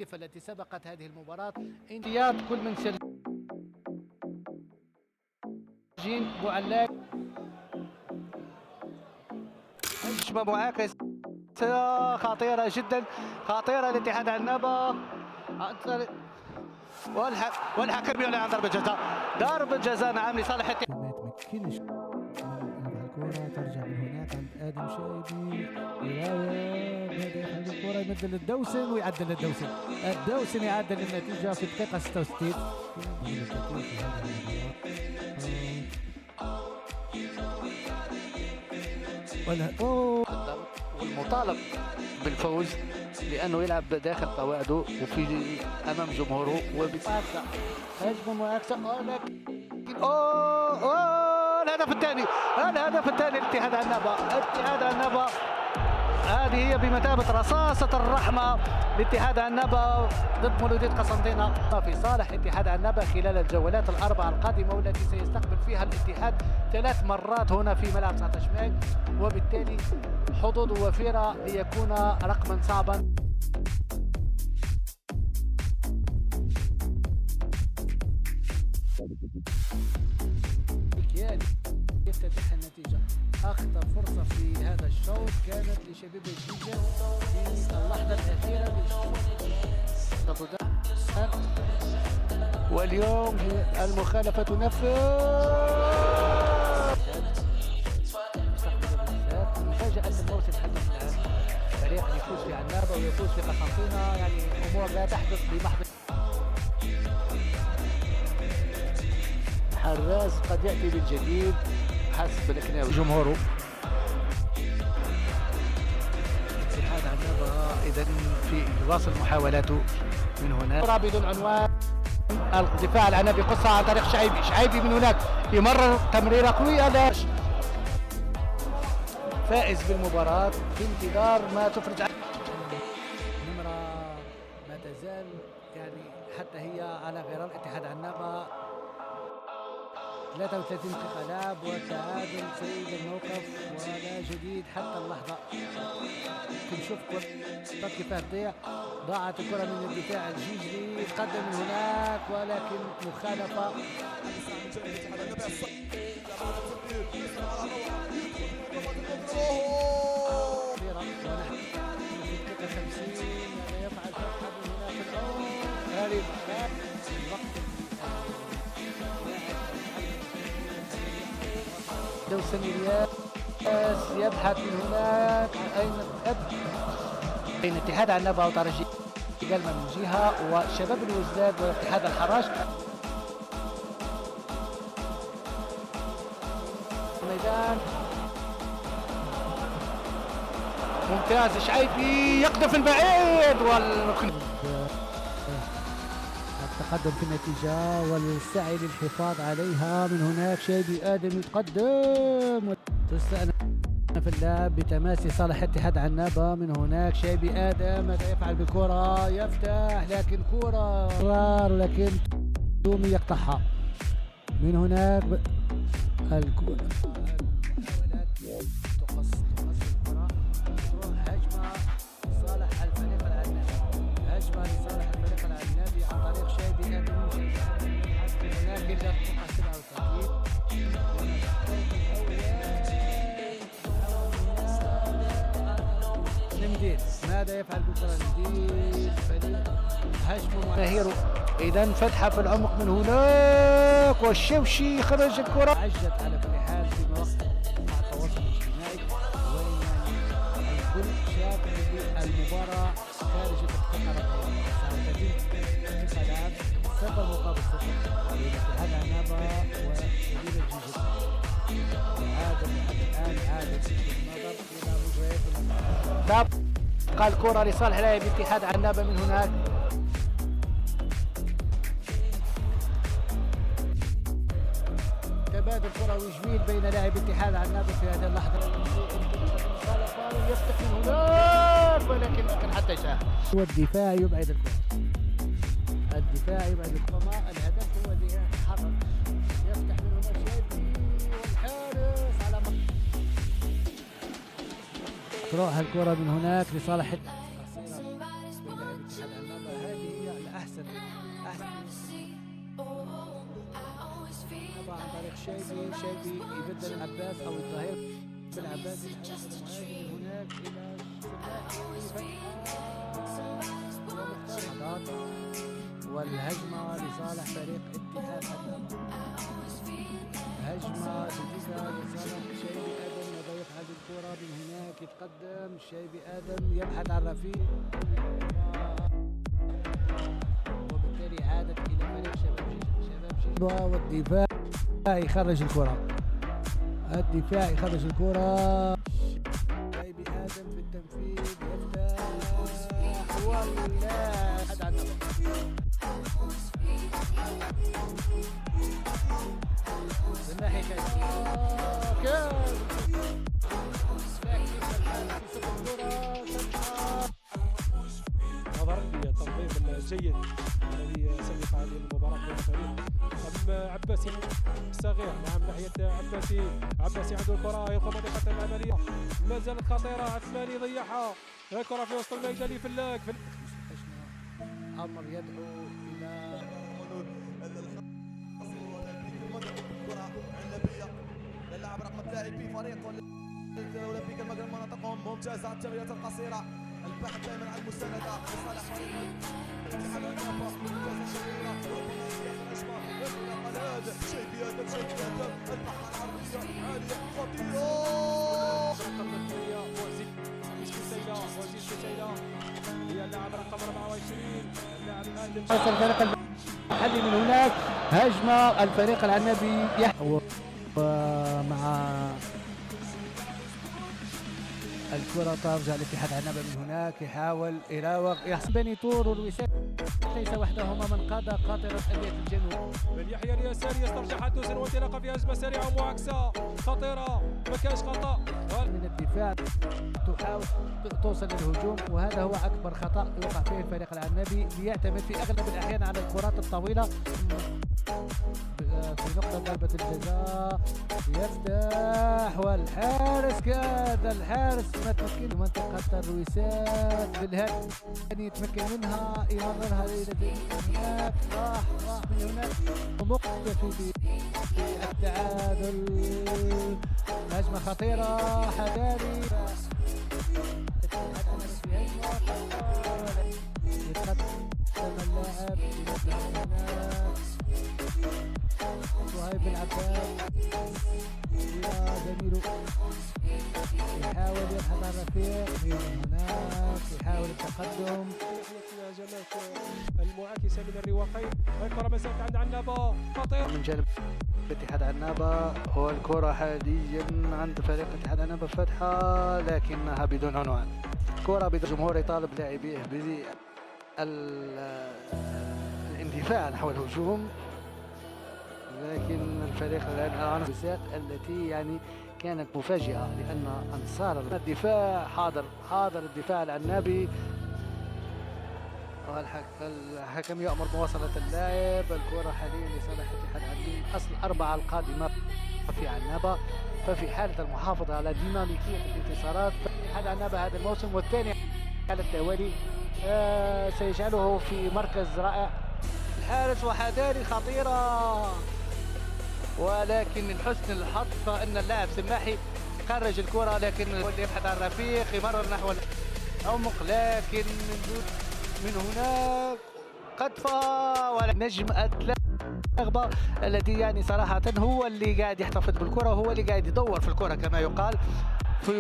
التي سبقت هذه المباراة انتيات كل من سيرجين بوعلاك هجمة معاكسة خطيرة جدا، خطيرة الاتحاد عنابة والحكم يعلن عن ضربة جزاء، ضربة جزاء نعم لصالح ما يتمكنش من الكرة ترجع من هناك عند آدم شايبي يراوغ هذا يخرج الكرة يمد للدوسن ويعدل الدوسن، الدوسن يعدل النتيجة في الدقيقة 66 والمطالب بالفوز لأنه يلعب داخل قواعده وفي أمام جمهوره وبالعكس هجمة معاكسة الهدف الثاني لاتحاد عنابة، اتحاد عنابة هذه هي بمثابة رصاصة الرحمة لاتحاد عنابة ضد مولودية قسنطينة في صالح اتحاد عنابة خلال الجولات الأربعة القادمة والتي سيستقبل فيها الاتحاد 3 مرات هنا في ملعب 19 ماي، وبالتالي حظوظه وفيرة ليكون رقما صعبا. يفتتح النتيجة. أخطر فرصة في هذا الشوط كانت لشبيب الجيجة في اللحظة الأخيرة للشوط، واليوم المخالفة تنفذ. مفاجأة الموسم حتى الآن فريق يفوز في عنابة ويفوز في قسنطينة، يعني أمور لا تحدث بمحض حراس قد يأتي بالجديد حسب الكناوي جمهوره. اتحاد عنابة إذا في يواصل محاولاته من هناك رابط العنوان الدفاع العنابي قصة عن طريق شعيبي من هناك يمرر تمريرة قوية فائز بالمباراة في انتظار ما تفرج نمرة ما تزال يعني حتى هي على غرار اتحاد عنابة 33 دقيقة لعب والتعادل سيد الموقف ولا جديد حتى اللحظة. نشوف كرة كيف تضيع، ضاعت الكرة من الدفاع الجيجلي تقدم من هناك ولكن مخالفة. دوسن الياس يبحث من هناك أين بين اتحاد عنابة وترجي قلمة من جهة وشباب الوزداد واتحاد الحراش. الميدان ممتاز، شعيبي يقذف البعيد والركن التقدم في النتيجة والسعي للحفاظ عليها. من هناك شايبي آدم يتقدم تستأنف اللعب بتماسي صالح اتحاد عنابة. من هناك شايبي آدم ماذا يفعل بالكرة؟ يفتح لكن كرة لكن دومي يقطعها. من هناك الكرة ماذا يفعل بالكرة الجديد؟ هجم ماهيرو إذا فتحة في العمق من هناك والشوشي خرج الكرة. عجت على كل حال في مواقع مع التواصل الاجتماعي والكل شاف المباراة خارج الدقيقة 30 لعب 0 مقابل 0 بين اتحاد عنابة وشبيب الجيجة. عادل لحد الآن عادل بالنظر إلى مجريات المباراة. قال كرة لصالح لاعب اتحاد عنابة من هناك تبادل كروي جميل بين لاعب اتحاد عنابة في هذه اللحظة. يفتح من هناك ولكن حتى يشاهد والدفاع يبعد الكرة، الدفاع يبعد الكرة. الهدف هو اللي يتحرك يفتح من هناك شايبي والحارس على تروح الكرة من هناك لصالح احسن طبعا عن طريق شيبي يبدل العباس او الظهير بالعباس هناك الى والهجمه لصالح فريق اتحاد هجمه جديده لصالح شيبي ادم يضيق هذه الكره من هناك يتقدم شيبي ادم يبحث عن رفيق وبالتالي عادت الى فريق شباب والدفاع يخرج الكره شيبي ادم في التنفيذ يفتح ولا حد عن من ناحيه نظرا للتنظيم الجيد الذي سبق هذه المباراة بين الفريق عباسي الصغير من ناحية عباسي عنده الكرة يقوم بطريقة العملية ما زالت خطيرة عثماني ضيعها الكرة في وسط الميدان لفلاك أمر يدعو إلى اللاعب رقم لاعبي فريق الاولمبيك المغرب مناطقهم ممتازه التمريرات القصيره البحث دائما عن المسانده لصالح فريق الاتحاد النافع ممتازه شهيره قناه شيبي ادم البحث عن عرضيه عاليه خطيره وزيد سيلا هي اللاعب رقم 24 اللاعب الادم الفريق المحلي من هناك هجمه الفريق العنبي ومع الكرة ترجع لاتحاد عنابة من هناك يحاول يراوغ يحسن بني طور والوسام ليس وحدهما من قاد قاطرة أندية الجنوب بن يحيى اليساري يسترجع حدوثا وانطلاقه في هجمة سريعة ومعاكسة خطيرة ما كانش خطأ من الدفاع تحاول توصل للهجوم وهذا هو أكبر خطأ يوقع فيه الفريق العنابي ليعتمد في أغلب الأحيان على الكرات الطويلة في نقطة ضربة الجزاء يفتح والحارس كاد الحارس ما تمكن منطقة الرويسات بالهدف يتمكن منها يمررها إلى هناك راح من هناك ومقتفي بالتعادل هجمة خطيرة حذاري يتقدم اللاعب وهيب العباس إلى زميله يحاول يبحث عن رفيق من هناك يحاول التقدم هجمات المعاكسة من الرواقين الكرة ما زالت عند عنابة خطير من جانب اتحاد عنابة والكرة حاليا عند فريق اتحاد عنابة فتحة لكنها بدون عنوان كرة بدون جمهور يطالب لاعبيه بالاندفاع نحو الهجوم لكن الفريق الآن التي يعني كانت مفاجئة لأن أنصار الدفاع حاضر الدفاع العنابي والحكم يأمر بمواصلة اللاعب الكرة حاليا لصالح اتحاد عنابة أصل 4 القادمة في عنابة ففي حالة المحافظة على ديناميكية الانتصارات اتحاد عنابة هذا الموسم والثاني على التوالي سيجعله في مركز رائع الحارس وحذاري خطيرة ولكن من حسن الحظ فإن اللاعب سماحي خرج الكرة لكن يبحث عن رفيق يمرر نحو العمق لكن من هناك قطفة ونجم الرغبة الذي يعني صراحة هو اللي قاعد يحتفظ بالكرة وهو اللي قاعد يدور في الكرة كما يقال في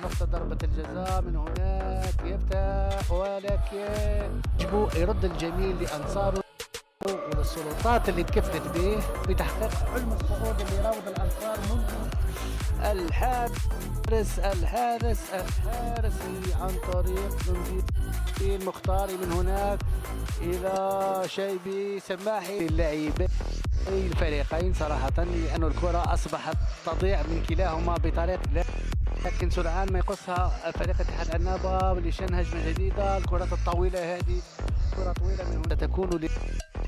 نقطة ضربة الجزاء من هناك يفتح ولكن يجب يرد الجميل لأنصاره والسلطات اللي تكفلت به بتحقيق حلم الصعود اللي يراود الأنصار منذ الحارس عن طريق المختاري من هناك إلى شيبي سماحي اللاعبين الفريقين صراحة لأن الكرة أصبحت تضيع من كلاهما بطريقة لكن سرعان ما يقصها فريق اتحاد عنابة لشن هجمة جديدة الكرات الطويلة هذه كرة طويلة من هنا تكون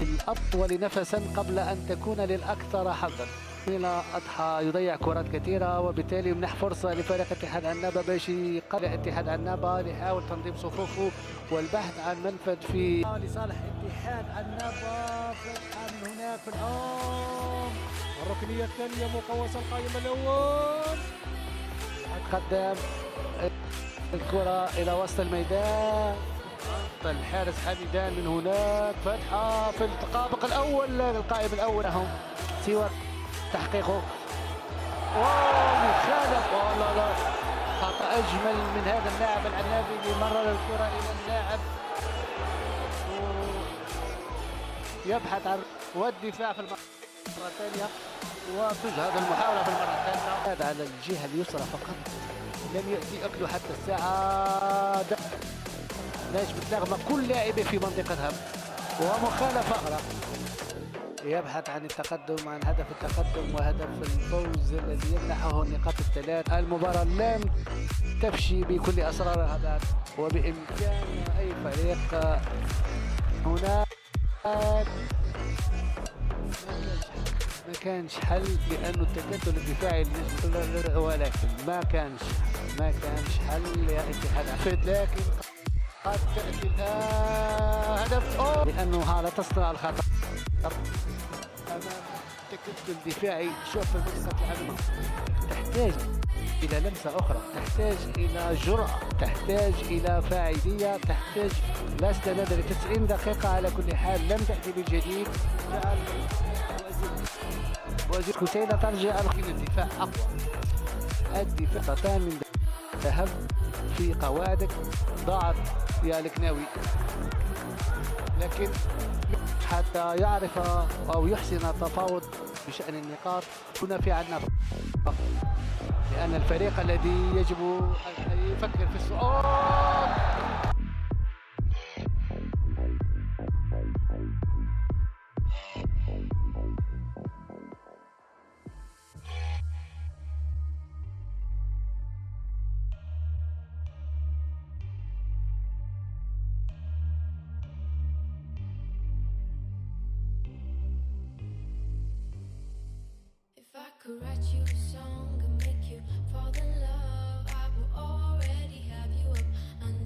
للأطول نفسا قبل أن تكون للأكثر حظا التكميلة أضحى يضيع كرات كثيرة، وبالتالي يمنح فرصة لفريق اتحاد عنابة باش يقلل اتحاد عنابة ليحاول تنظيم صفوفه والبحث عن منفذ في لصالح اتحاد عنابة. فتحة من هناك في العمق، الركنية الثانية مقوسة القائم الأول. قدم الكرة إلى وسط الميدان، الحارس حميدان من هناك. فتحة في التطابق الأول، القائم الأول لهم سوى تحقيقه. مخالف، والله لا خطأ أجمل من هذا اللاعب العنابي اللي مرر الكرة إلى اللاعب يبحث عن والدفاع في المرة الثانية، وتجهد المحاولة في المرة الثالثة. هذا على الجهة اليسرى فقط، لم يأتي أكله حتى الساعة. نجم النغمة كل لاعب في منطقتهم، ومخالفة أخرى يبحث عن التقدم، عن هدف التقدم وهدف الفوز الذي يمنحه النقاط الثلاث. المباراة لم تفشي بكل أسرارها بعد، وبإمكان أي فريق هناك ما كانش حل، لأنه التكتل الدفاعي ولكن ما كانش حل يا اتحاد عفيد. لكن قد تأتي الآن هدف لأنه لا تصنع الخطأ أمام التكتل الدفاعي. شوف المنصة العامة تحتاج إلى لمسة أخرى، تحتاج إلى جرأة، تحتاج إلى فاعلية، تحتاج لا استناد ل90 دقيقة. على كل حال لم تأتي بالجديد. جعل وزير حسين ترجع الدفاع أقوى، الدفاع طتان من ذهب في قوادك ضاعت يا الكناوي، لكن حتى يعرف أو يحسن التفاوض بشأن النقاط هنا في عنا، لأن الفريق الذي يجب أن يفكر في الصعود. Could write you a song and make you fall in love. I will already have you up.